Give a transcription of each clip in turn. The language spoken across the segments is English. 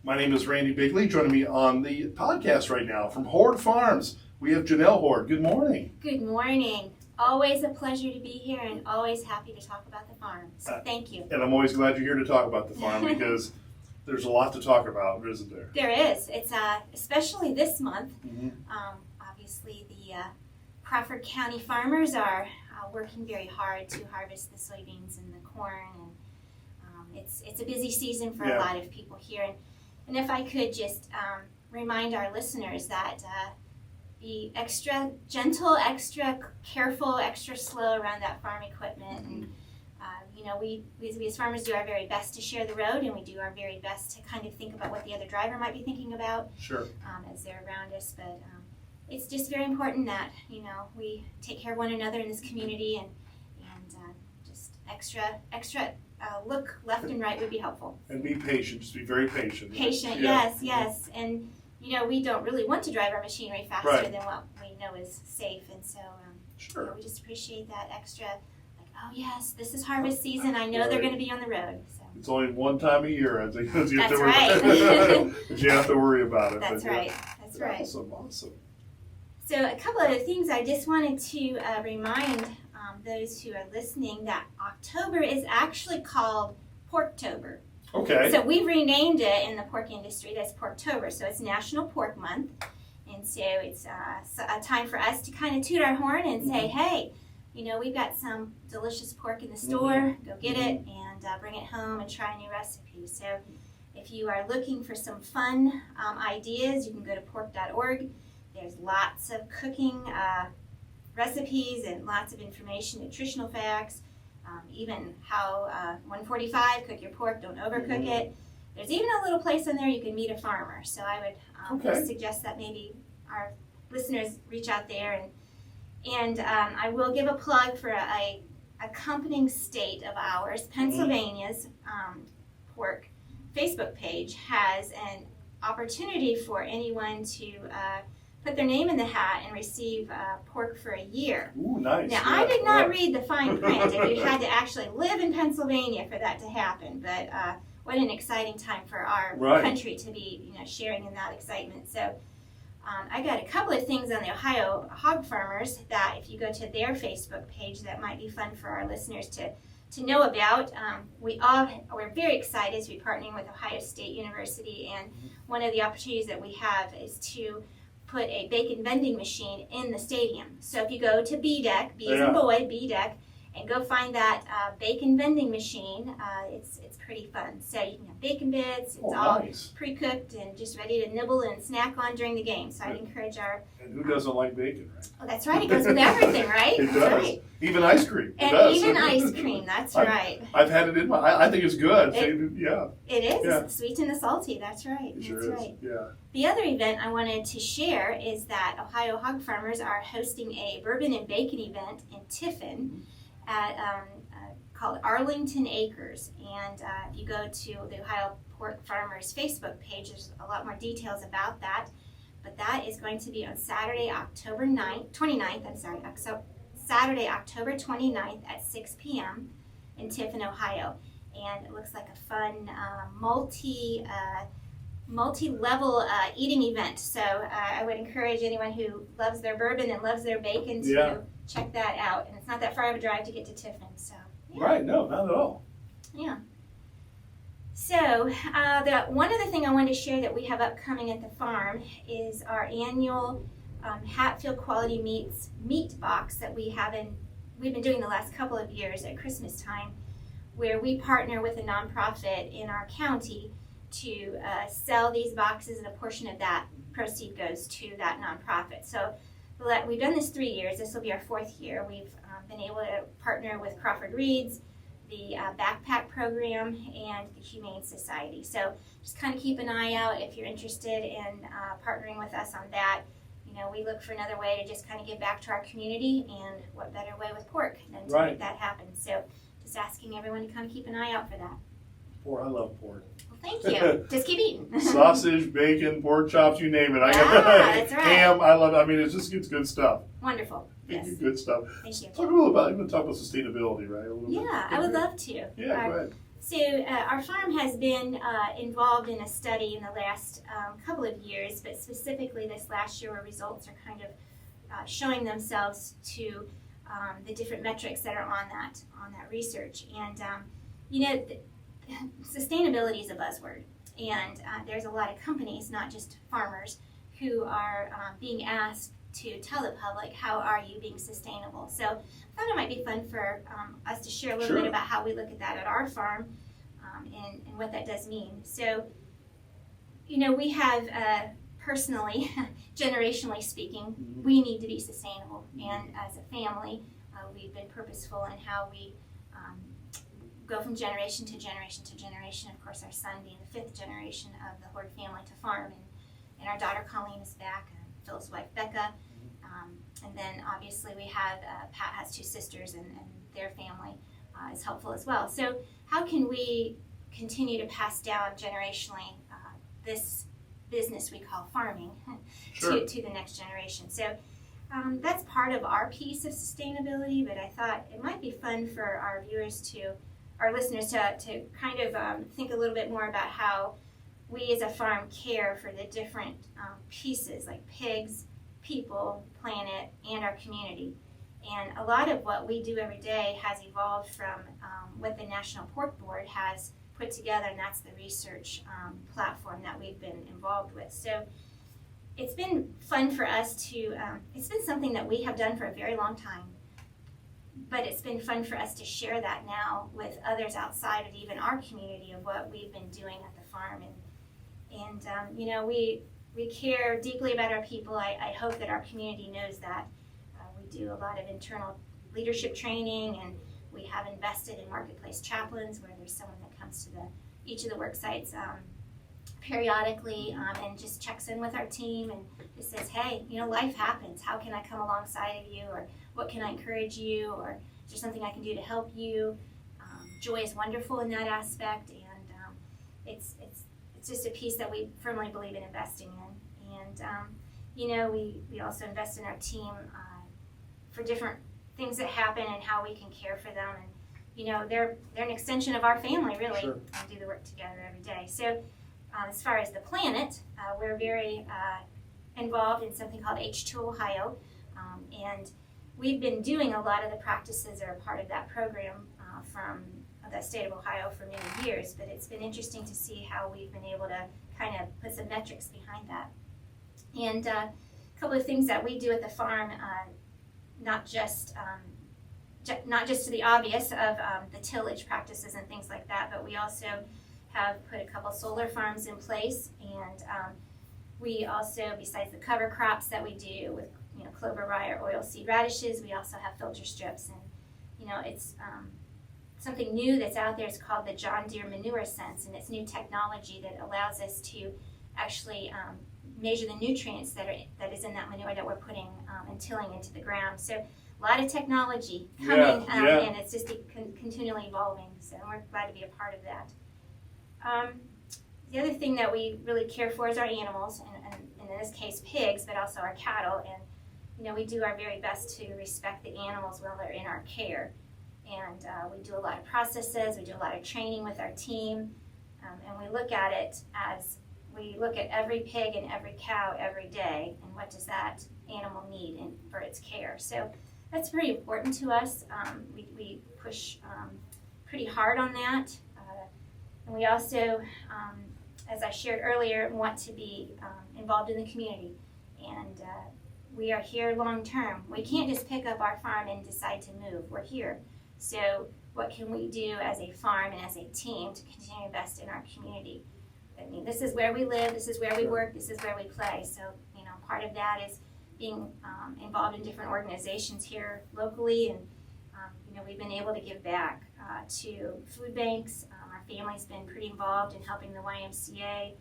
My name is Randy Bigley. Joining me on the podcast right now from Hord Farms, we have Janel Hord. Good morning. Good morning. Always a pleasure to be here and always happy to talk about the farm. So thank you. And I'm always glad you're here to talk about the farm because there's a lot to talk about, isn't there? There is. It's especially this month. Mm-hmm. Obviously, the Crawford County farmers are working very hard to harvest the soybeans and the corn, and it's a busy season for a lot of people here. And if I could just remind our listeners that be extra gentle, extra careful, extra slow around that farm equipment. Mm-hmm. And we as farmers do our very best to share the road, and we do our very best to kind of think about what the other driver might be thinking about as they're around us. But it's just very important that we take care of one another in this community, and just extra look left and right would be helpful. And be patient. Just be very patient. Patient, yes. And we don't really want to drive our machinery faster than what we know is safe, and so we just appreciate that extra. Oh yes, this is harvest season. I know they're going to be on the road. So. It's only one time a year, I think. That's right. But you have to worry about it. That's right. That's right. Awesome. So a couple of things I just wanted to remind those who are listening that October is actually called Porktober. Okay. So we renamed it in the pork industry as Porktober. So it's National Pork Month, and so it's a time for us to kind of toot our horn and say, hey. We've got some delicious pork in the store. Go get it and bring it home and try a new recipe. So if you are looking for some fun ideas, you can go to pork.org. There's lots of cooking recipes and lots of information, nutritional facts, even how 145, cook your pork, don't overcook it. There's even a little place in there you can meet a farmer. So I would suggest that maybe our listeners reach out there and I will give a plug for a accompanying state of ours. Pennsylvania's pork Facebook page has an opportunity for anyone to put their name in the hat and receive pork for a year. Ooh, nice. Now, I did not read the fine print if you had to actually live in Pennsylvania for that to happen, but what an exciting time for our country to be sharing in that excitement. So. I got a couple of things on the Ohio hog farmers that if you go to their Facebook page that might be fun for our listeners to know about. We're very excited to be partnering with Ohio State University, and one of the opportunities that we have is to put a bacon vending machine in the stadium. So if you go to B-Deck, B as in boy, B-Deck, and go find that bacon vending machine, it's pretty fun. So you can have bacon bits, it's all pre-cooked and just ready to nibble and snack on during the game. So I'd encourage our... And who doesn't like bacon, right? Oh, that's right. It goes with everything, right? It does. Right. Even ice cream. Even ice cream, that's right. I've had it in I think it's good. It is. Sweet and the salty, that's right. It sure is. Right. Yeah. The other event I wanted to share is that Ohio hog farmers are hosting a bourbon and bacon event in Tiffin at called Arlington Acres, and if you go to the Ohio Pork Farmers Facebook page, there's a lot more details about that. But that is going to be on Saturday, October 29th. Saturday, October 29th at 6 p.m. in Tiffin, Ohio, and it looks like a fun multi-level eating event. So I would encourage anyone who loves their bourbon and loves their bacon to check that out. And it's not that far of a drive to get to Tiffin. So Right, no, not at all. Yeah. So one other thing I wanted to share that we have upcoming at the farm is our annual Hatfield Quality Meats meat box that we've been doing the last couple of years at Christmas time, where we partner with a nonprofit in our county to sell these boxes, and a portion of that proceed goes to that nonprofit. So we've done this 3 years. This will be our 4th year. We've been able to partner with Crawford Reed's, the backpack program, and the Humane Society. So just kind of keep an eye out if you're interested in partnering with us on that. We look for another way to just kind of give back to our community, and what better way with pork than to make that happen. So just asking everyone to kind of keep an eye out for that. Pork, I love pork. Well, thank you. Just keep eating. Sausage, bacon, pork chops, you name it. That's right. Ham, I love it. I mean, it's good stuff. Wonderful. Yes. Good stuff. Thank you. Talk a little about, talk about sustainability, right? I would love to. Yeah, go ahead. So our farm has been involved in a study in the last couple of years, but specifically this last year where results are kind of showing themselves to the different metrics that are on that research. And sustainability is a buzzword, and there's a lot of companies, not just farmers, who are being asked to tell the public, how are you being sustainable? So I thought it might be fun for us to share a little bit about how we look at that at our farm and what that does mean. So, we have personally, generationally speaking, we need to be sustainable. And as a family, we've been purposeful in how we go from generation to generation to generation. Of course, our son being the 5th generation of the Hord family to farm. And our daughter Colleen is back, and Phil's wife Becca. And then obviously we have, Pat has 2 sisters, and their family is helpful as well. So how can we continue to pass down generationally this business we call farming to the next generation? So that's part of our piece of sustainability, but I thought it might be fun for our listeners to kind of think a little bit more about how we as a farm care for the different pieces like pigs, people, planet, and our community. And a lot of what we do every day has evolved from what the National Pork Board has put together, and that's the research platform that we've been involved with. So it's been fun for us to, it's been something that we have done for a very long time, but it's been fun for us to share that now with others outside of even our community of what we've been doing at the farm. And we care deeply about our people. I hope that our community knows that. We do a lot of internal leadership training, and we have invested in marketplace chaplains where there's someone that comes to each of the work sites periodically and just checks in with our team and just says, hey, life happens. How can I come alongside of you? Or what can I encourage you? Or is there something I can do to help you? Joy is wonderful in that aspect, and it's just a piece that we firmly believe in investing in. And we also invest in our team for different things that happen and how we can care for them. And they're an extension of our family, really, and do the work together every day. So as far as the planet, we're very involved in something called H2 Ohio, and we've been doing a lot of the practices that are part of that program from the state of Ohio for many years, but it's been interesting to see how we've been able to kind of put some metrics behind that. And a couple of things that we do at the farm, not just to the obvious of the tillage practices and things like that, but we also have put a couple solar farms in place, and we also, besides the cover crops that we do with clover, rye, or oilseed radishes, we also have filter strips. And it's something new that's out there. It's called the John Deere Manure Sense, and it's new technology that allows us to actually measure the nutrients that is in that manure that we're putting and tilling into the ground. So a lot of technology coming, and it's just continually evolving. So we're glad to be a part of that. The other thing that we really care for is our animals, and in this case pigs, but also our cattle. And we do our very best to respect the animals while they're in our care. And we do a lot of processes, we do a lot of training with our team, and we look at it as we look at every pig and every cow every day, and what does that animal need for its care. So that's very important to us. We push pretty hard on that. And we also, as I shared earlier, want to be involved in the community. And we are here long term. We can't just pick up our farm and decide to move. We're here. So what can we do as a farm and as a team to continue to invest in our community? I mean, this is where we live, this is where we work, this is where we play. So, part of that is being involved in different organizations here locally. And, we've been able to give back to food banks. Our family's been pretty involved in helping the YMCA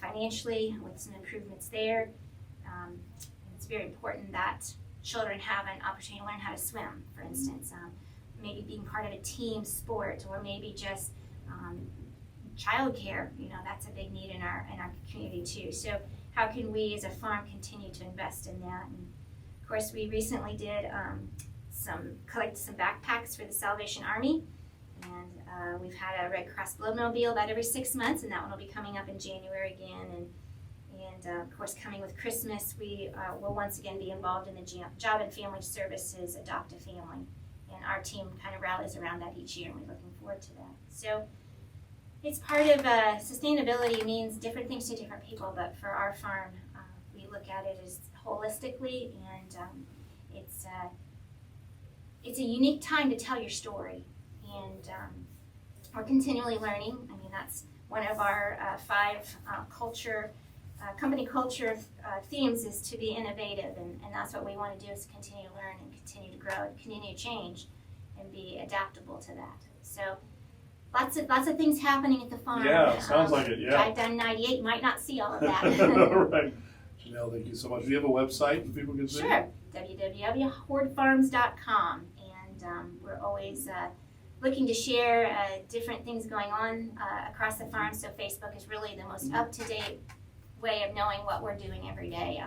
financially with some improvements there. It's very important that children have an opportunity to learn how to swim, for instance. Maybe being part of a team sport, or maybe just childcare. That's a big need in our community too. So how can we as a farm continue to invest in that? And of course, we recently did collect some backpacks for the Salvation Army, and We've had a Red Cross Blood Mobile about every 6 months, and that one will be coming up in January again. And of course, coming with Christmas, we will once again be involved in the Job and Family Services Adopt a Family. And our team kind of rallies around that each year, and we're looking forward to that. So it's part of sustainability means different things to different people, but for our farm, we look at it as holistically, and it's a unique time to tell your story. And we're continually learning. I mean, that's one of our 5 company culture themes is to be innovative, and that's what we want to do, is continue to learn and continue to grow and continue to change and be adaptable to that. So lots of things happening at the farm. Yeah, sounds like it, yeah. Drive down 98, might not see all of that. Right. Janel, thank you so much. Do you have a website that people can see? Sure, www.hordfarms.com, and we're always looking to share different things going on across the farm, so Facebook is really the most up-to-date way of knowing what we're doing every day.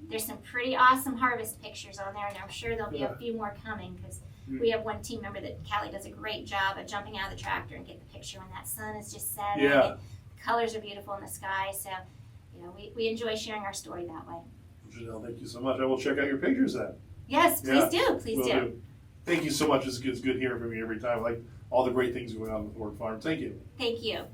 There's some pretty awesome harvest pictures on there, and I'm sure there'll be a few more coming, because we have one team member that Callie does a great job of jumping out of the tractor and get the picture when that sun is just setting. Yeah. And the colors are beautiful in the sky, so we enjoy sharing our story that way. Janel, thank you so much. I will check out your pictures then. Yes, please do. Please do. Thank you so much. It's good hearing from you every time. Like all the great things going on with Hord Farms. Thank you. Thank you.